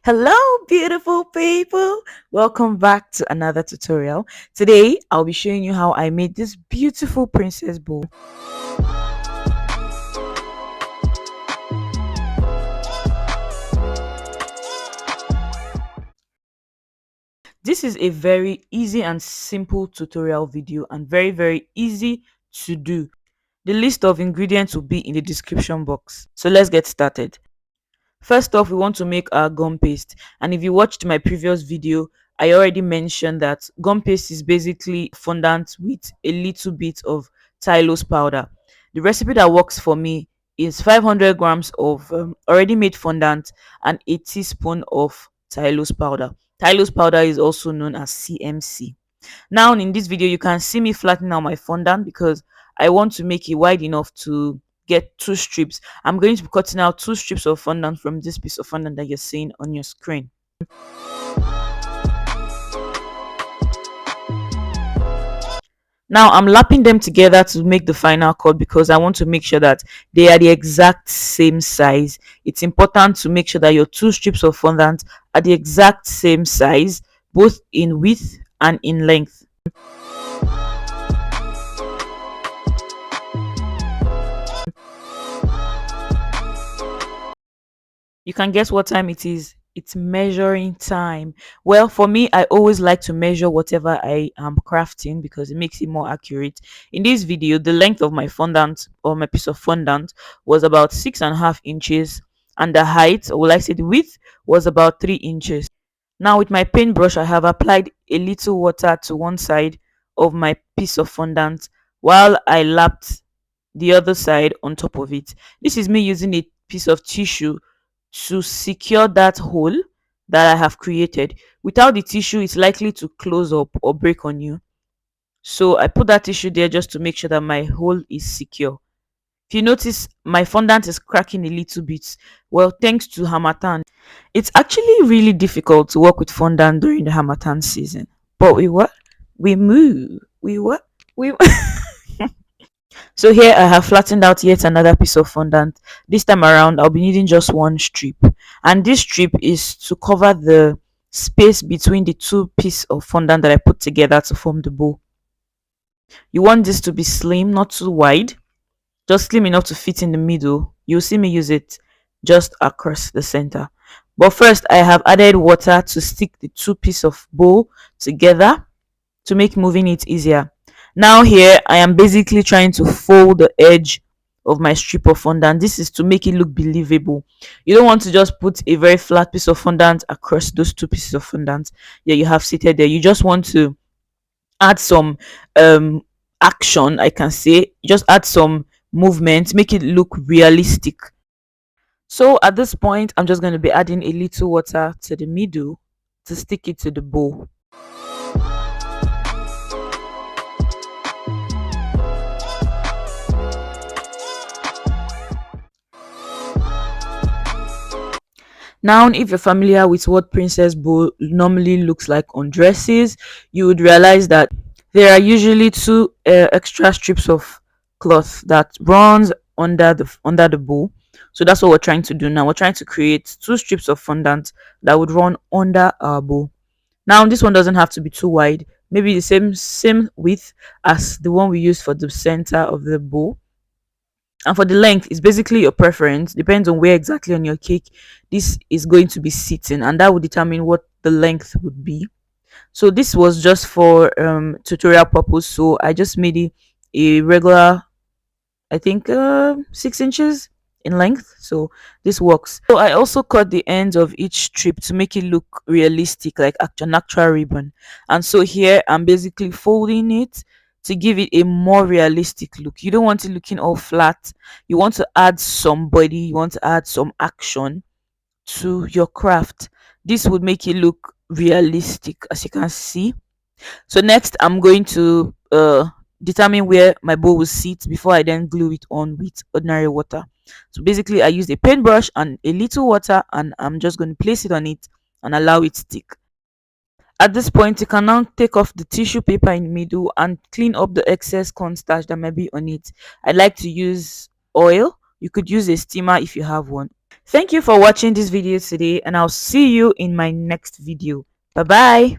Hello, beautiful people. Welcome back to another tutorial. Today, I'll be showing you how I made this beautiful princess bow. This is a very easy and simple tutorial video and very easy to do. The list of ingredients will be in the description box. So let's get started. First off, we want to make our gum paste. And if you watched my previous video, I already mentioned that gum paste is basically fondant with a little bit of Tylose powder. The recipe that works for me is 500 grams of already made fondant and a teaspoon of Tylose powder. Tylose powder is also known as CMC. Now in this video, you can see me flattening out my fondant because I want to make it wide enough to get two strips. I'm going to be cutting out two strips of fondant from this piece of fondant that you're seeing on your screen. Now I'm lapping them together to make the final cut because I want to make sure that they are the exact same size. It's important to make sure that your two strips of fondant are the exact same size, both in width and in length. You can guess what time it is. It's measuring time. Well, for me, I always like to measure whatever I am crafting because it makes it more accurate. In this video, the length of my fondant or my piece of fondant was about 6.5 inches, and the height, or will I say the width, was about 3 inches. Now with my paintbrush, I have applied a little water to one side of my piece of fondant while I lapped the other side on top of it. This is me using a piece of tissue to secure that hole that I have created. Without the tissue, it's likely to close up or break on you. So I put that tissue there just to make sure that my hole is secure. If you notice, my fondant is cracking a little bit. Well, thanks to Hamatan. It's actually really difficult to work with fondant during the Hamatan season. But we what? We move. We what? We So here I have flattened out yet another piece of fondant. This time around I'll be needing just one strip, and this strip is to cover the space between the two pieces of fondant that I put together to form the bow. You want this to be slim, not too wide, just slim enough to fit in the middle. You'll see me use it just across the center. But first I have added water to stick the two pieces of bow together to make moving it easier. Now here I am basically trying to fold the edge of my strip of fondant. This is to make it look believable. You don't want to just put a very flat piece of fondant across those two pieces of fondant that you have seated there. You just want to add some action, I can say. Just add some movement, make it look realistic. So at this point I'm just going to be adding a little water to the middle to stick it to the bow. Now, if you're familiar with what princess bow normally looks like on dresses, you would realize that there are usually two extra strips of cloth that runs under the bow. So that's what we're trying to do now. We're trying to create two strips of fondant that would run under our bow. Now, this one doesn't have to be too wide. Maybe the same width as the one we used for the center of the bow. And for the length, it's basically your preference. Depends on where exactly on your cake this is going to be sitting, and that will determine what the length would be. So this was just for tutorial purpose, so I just made it a regular, I think 6 inches in length. So this works. So I also cut the ends of each strip to make it look realistic, like an actual ribbon. And so here I'm basically folding it to give it a more realistic look. You don't want it looking all flat. You want to add some body, you want to add some action to your craft. This would make it look realistic, as you can see. So next I'm going to determine where my bow will sit before I then glue it on with ordinary water. So basically I used a paintbrush and a little water, and I'm just going to place it on it and allow it stick. At this point, you can now take off the tissue paper in the middle and clean up the excess cornstarch that might be on it. I like to use oil. You could use a steamer if you have one, Thank you for watching this video today, and I'll see you in my next video. Bye bye.